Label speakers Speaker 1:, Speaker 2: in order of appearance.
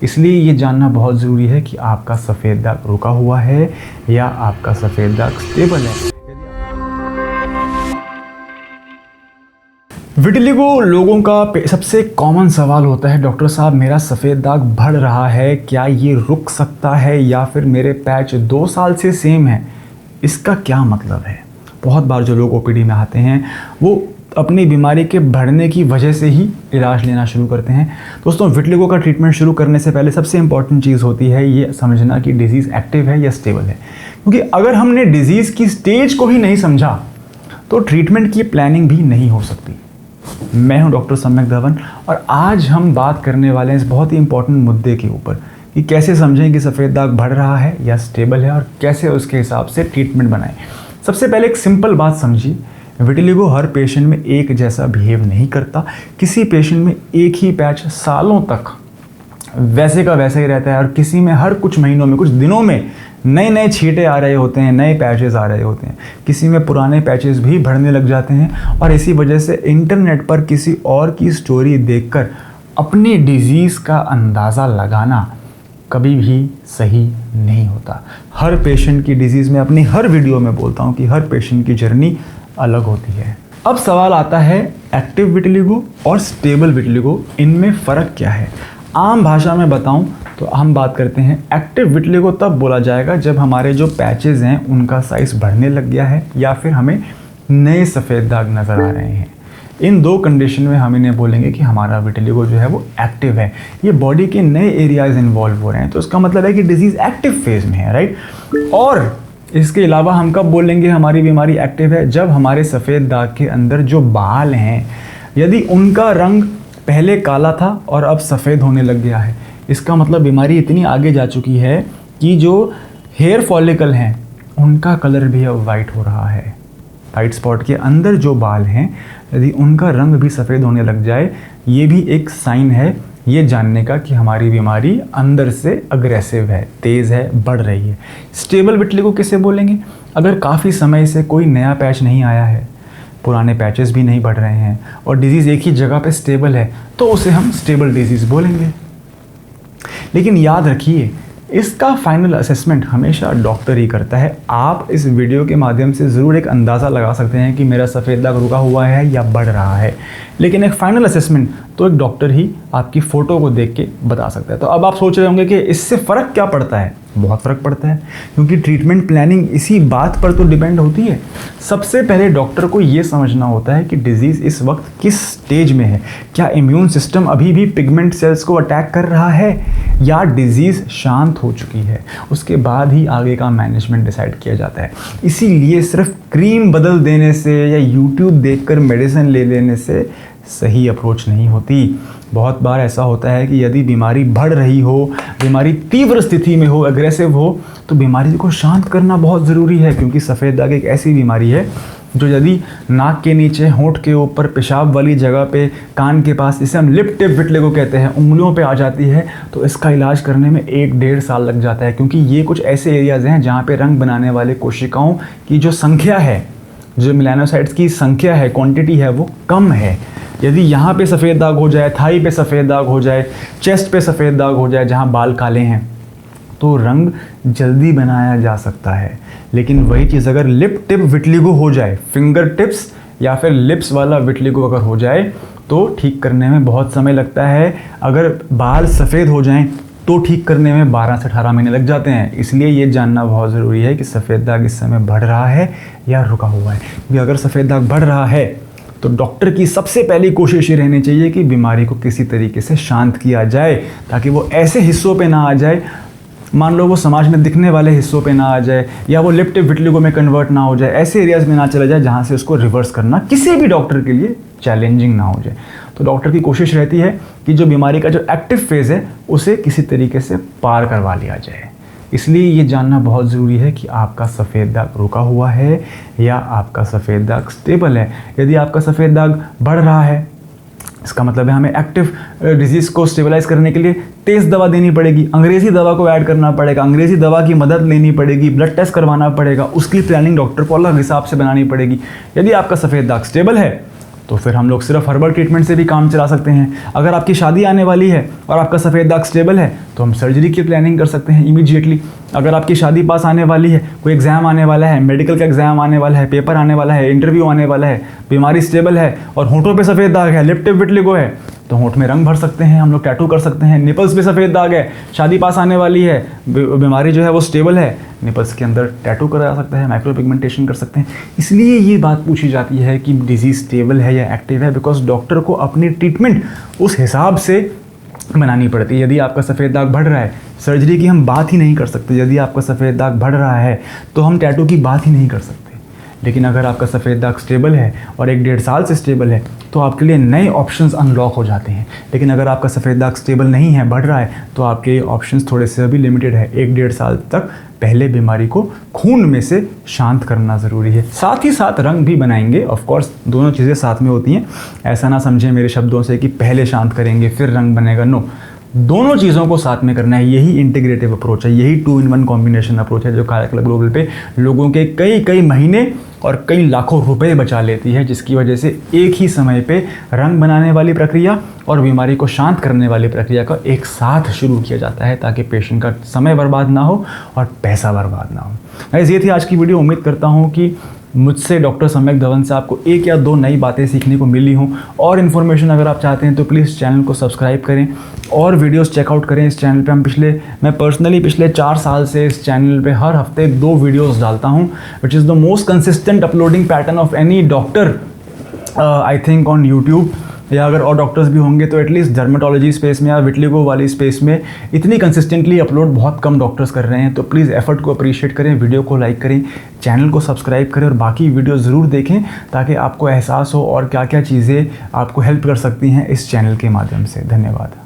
Speaker 1: इसलिए ये जानना बहुत ज़रूरी है कि आपका सफ़ेद दाग रुका हुआ है या आपका सफ़ेद दाग स्टेबल है। विटिलिगो लोगों का सबसे कॉमन सवाल होता है, डॉक्टर साहब मेरा सफ़ेद दाग बढ़ रहा है, क्या ये रुक सकता है या फिर मेरे पैच 2 साल से सेम है, इसका क्या मतलब है। बहुत बार जो लोग ओपीडी में आते हैं वो अपनी बीमारी के बढ़ने की वजह से ही इलाज लेना शुरू करते हैं। दोस्तों, विटिलिगो का ट्रीटमेंट शुरू करने से पहले सबसे इंपॉर्टेंट चीज़ होती है ये समझना कि डिज़ीज़ एक्टिव है या स्टेबल है, क्योंकि अगर हमने डिज़ीज़ की स्टेज को ही नहीं समझा तो ट्रीटमेंट की प्लानिंग भी नहीं हो सकती। मैं हूं डॉक्टर सम्यक धवन और आज हम बात करने वाले हैं इस बहुत ही इंपॉर्टेंट मुद्दे के ऊपर कि कैसे समझें कि सफ़ेद दाग बढ़ रहा है या स्टेबल है और कैसे उसके हिसाब से ट्रीटमेंट बनाएं। सबसे पहले एक सिंपल बात समझिए, विटिलिगो हर पेशेंट में एक जैसा बिहेव नहीं करता। किसी पेशेंट में एक ही पैच सालों तक वैसे का वैसे ही रहता है और किसी में हर कुछ महीनों में, कुछ दिनों में नए नए छींटे आ रहे होते हैं, नए पैचेस आ रहे होते हैं। किसी में पुराने पैचेस भी बढ़ने लग जाते हैं और इसी वजह से इंटरनेट पर किसी और की स्टोरी देखकर अपनी डिजीज़ का अंदाज़ा लगाना कभी भी सही नहीं होता। हर पेशेंट की डिजीज़ में अपनी हर वीडियो में बोलता हूँ कि हर पेशेंट की जर्नी अलग होती है। अब सवाल आता है एक्टिव विटिलिगो और स्टेबल विटिलिगो, इनमें फ़र्क क्या है। आम भाषा में बताऊं तो हम बात करते हैं एक्टिव विटिलिगो तब बोला जाएगा जब हमारे जो पैचेस हैं उनका साइज़ बढ़ने लग गया है या फिर हमें नए सफ़ेद दाग नज़र आ रहे हैं। इन दो कंडीशन में हम इन्हें बोलेंगे कि हमारा विटिलिगो जो है वो एक्टिव है, ये बॉडी के नए एरियाज़ इन्वॉल्व हो रहे हैं, तो इसका मतलब है कि डिजीज़ एक्टिव फेज़ में है, राइट। और इसके अलावा हम कब बोलेंगे हमारी बीमारी एक्टिव है, जब हमारे सफ़ेद दाग के अंदर जो बाल हैं यदि उनका रंग पहले काला था और अब सफ़ेद होने लग गया है। इसका मतलब बीमारी इतनी आगे जा चुकी है कि जो हेयर फॉलिकल हैं उनका कलर भी अब वाइट हो रहा है। वाइट स्पॉट के अंदर जो बाल हैं यदि उनका रंग भी सफ़ेद होने लग जाए, ये भी एक साइन है ये जानने का कि हमारी बीमारी अंदर से अग्रेसिव है, तेज़ है, बढ़ रही है। स्टेबल विटिलिगो किसे बोलेंगे, अगर काफ़ी समय से कोई नया पैच नहीं आया है, पुराने पैचेस भी नहीं बढ़ रहे हैं और डिज़ीज़ एक ही जगह पे स्टेबल है, तो उसे हम स्टेबल डिज़ीज़ बोलेंगे। लेकिन याद रखिए, इसका फाइनल असेसमेंट हमेशा डॉक्टर ही करता है। आप इस वीडियो के माध्यम से ज़रूर एक अंदाज़ा लगा सकते हैं कि मेरा सफ़ेद दाग रुका हुआ है या बढ़ रहा है, लेकिन एक फाइनल असेसमेंट तो एक डॉक्टर ही आपकी फ़ोटो को देख के बता सकता है। तो अब आप सोच रहे होंगे कि इससे फ़र्क क्या पड़ता है। बहुत फ़र्क पड़ता है, क्योंकि ट्रीटमेंट प्लानिंग इसी बात पर तो डिपेंड होती है। सबसे पहले डॉक्टर को ये समझना होता है कि डिज़ीज़ इस वक्त किस स्टेज में है, क्या इम्यून सिस्टम अभी भी पिगमेंट सेल्स को अटैक कर रहा है या डिज़ीज़ शांत हो चुकी है। उसके बाद ही आगे का मैनेजमेंट डिसाइड किया जाता है। इसीलिए सिर्फ क्रीम बदल देने से या यूट्यूब देखकर मेडिसिन ले लेने से सही अप्रोच नहीं होती। बहुत बार ऐसा होता है कि यदि बीमारी बढ़ रही हो, बीमारी तीव्र स्थिति में हो, एग्रेसिव हो, तो बीमारी को शांत करना बहुत ज़रूरी है, क्योंकि सफ़ेद दाग एक ऐसी बीमारी है जो यदि नाक के नीचे, होंठ के ऊपर, पेशाब वाली जगह पे, कान के पास, इसे हम लिप टिप विटिलिगो कहते हैं, उंगलियों पे आ जाती है, तो इसका इलाज करने में 1-1.5 साल लग जाता है, क्योंकि ये कुछ ऐसे एरियाज़ हैं जहाँ पे रंग बनाने वाले कोशिकाओं की जो संख्या है, जो मेलानोसाइट्स की संख्या है, क्वांटिटी है, वो कम है। यदि यहाँ पे सफ़ेद दाग हो जाए, थाई पे सफ़ेद दाग हो जाए, चेस्ट पे सफ़ेद दाग हो जाए जहाँ बाल काले हैं, तो रंग जल्दी बनाया जा सकता है। लेकिन वही चीज़ अगर लिप टिप विटिलिगो हो जाए, फिंगर टिप्स या फिर लिप्स वाला विटिलिगो अगर हो जाए, तो ठीक करने में बहुत समय लगता है। अगर बाल सफ़ेद हो जाएं तो ठीक करने में 12 से 18 महीने लग जाते हैं। इसलिए ये जानना बहुत ज़रूरी है कि सफ़ेद दाग इस समय बढ़ रहा है या रुका हुआ है। क्योंकि अगर सफ़ेद दाग बढ़ रहा है तो डॉक्टर की सबसे पहली कोशिश ये रहनी चाहिए कि बीमारी को किसी तरीके से शांत किया जाए, ताकि वो ऐसे हिस्सों पे ना आ जाए, मान लो वो समाज में दिखने वाले हिस्सों पे ना आ जाए, या वो लिप टिप विटिलिगो में कन्वर्ट ना हो जाए, ऐसे एरियाज़ में ना चला जाए जहाँ से उसको रिवर्स करना किसी भी डॉक्टर के लिए चैलेंजिंग ना हो जाए। तो डॉक्टर की कोशिश रहती है कि जो बीमारी का जो एक्टिव फेज़ है उसे किसी तरीके से पार करवा लिया जाए। इसलिए ये जानना बहुत ज़रूरी है कि आपका सफ़ेद दाग रुका हुआ है या आपका सफ़ेद दाग स्टेबल है। यदि आपका सफ़ेद दाग बढ़ रहा है, इसका मतलब है हमें एक्टिव डिजीज़ को स्टेबलाइज करने के लिए तेज़ दवा देनी पड़ेगी, अंग्रेज़ी दवा को ऐड करना पड़ेगा, अंग्रेज़ी दवा की मदद लेनी पड़ेगी, ब्लड टेस्ट करवाना पड़ेगा, उसकी प्लानिंग डॉक्टर को अलग हिसाब से बनानी पड़ेगी। यदि आपका सफ़ेद दाग स्टेबल है तो फिर हम लोग सिर्फ हर्बल ट्रीटमेंट से भी काम चला सकते हैं। अगर आपकी शादी आने वाली है और आपका सफ़ेद दाग स्टेबल है तो हम सर्जरी की प्लानिंग कर सकते हैं इमीडिएटली। अगर आपकी शादी पास आने वाली है, कोई एग्ज़ाम आने वाला है, मेडिकल का एग्ज़ाम आने वाला है, पेपर आने वाला है, इंटरव्यू आने वाला है, बीमारी स्टेबल है और होंठों पे सफ़ेद दाग है, लिप टिप विटिलिगो है, तो होंठ में रंग भर सकते हैं, हम लोग टैटू कर सकते हैं। निपल्स पे सफ़ेद दाग है, शादी पास आने वाली है, बीमारी जो है वो स्टेबल है, निपल्स के अंदर टैटू करा सकते हैं, माइक्रो पिगमेंटेशन कर सकते हैं। इसलिए ये बात पूछी जाती है कि डिजीज़ स्टेबल है या एक्टिव है, बिकॉज डॉक्टर को अपनी ट्रीटमेंट उस हिसाब से बनानी पड़ती है। यदि आपका सफ़ेद दाग बढ़ रहा है, सर्जरी की हम बात ही नहीं कर सकते। यदि आपका सफ़ेद दाग बढ़ रहा है तो हम टैटू की बात ही नहीं कर सकते। लेकिन अगर आपका सफ़ेद दाग स्टेबल है और 1-1.5 साल से स्टेबल है तो आपके लिए नए ऑप्शंस अनलॉक हो जाते हैं। लेकिन अगर आपका सफ़ेद दाग स्टेबल नहीं है, बढ़ रहा है, तो आपके ऑप्शंस थोड़े से अभी लिमिटेड है। 1-1.5 साल तक पहले बीमारी को खून में से शांत करना ज़रूरी है। साथ ही साथ रंग भी बनाएंगे। ऑफ कोर्स दोनों चीज़ें साथ में होती हैं, ऐसा ना समझें मेरे शब्दों से कि पहले शांत करेंगे फिर रंग बनेगा। नो, दोनों चीज़ों को साथ में करना है। यही इंटीग्रेटिव अप्रोच है, यही 2-in-1 कॉम्बिनेशन अप्रोच है जो काया कल्प ग्लोबल पे लोगों के कई महीने और कई लाखों रुपए बचा लेती है, जिसकी वजह से एक ही समय पे रंग बनाने वाली प्रक्रिया और बीमारी को शांत करने वाली प्रक्रिया का एक साथ शुरू किया जाता है, ताकि पेशेंट का समय बर्बाद ना हो और पैसा बर्बाद ना हो। गाइस, ये थी आज की वीडियो। उम्मीद करता हूँ कि मुझसे डॉक्टर सम्यक धवन से आपको 1 या 2 नई बातें सीखने को मिली हों। और इन्फॉर्मेशन अगर आप चाहते हैं तो प्लीज़ चैनल को सब्सक्राइब करें और वीडियोस चेकआउट करें। इस चैनल पे मैं पर्सनली पिछले 4 साल से इस चैनल पे हर हफ्ते 2 वीडियोस डालता हूं, which is the most consistent uploading pattern of any doctor I think on YouTube. या अगर और डॉक्टर्स भी होंगे तो एटलीस्ट डर्मेटोलॉजी स्पेस में या विटिलिगो वाली स्पेस में इतनी कंसिस्टेंटली अपलोड बहुत कम डॉक्टर्स कर रहे हैं। तो प्लीज़ एफर्ट को अप्रिशिएट करें, वीडियो को लाइक करें, चैनल को सब्सक्राइब करें और बाकी वीडियो ज़रूर देखें, ताकि आपको एहसास हो और क्या क्या चीज़ें आपको हेल्प कर सकती हैं इस चैनल के माध्यम से। धन्यवाद।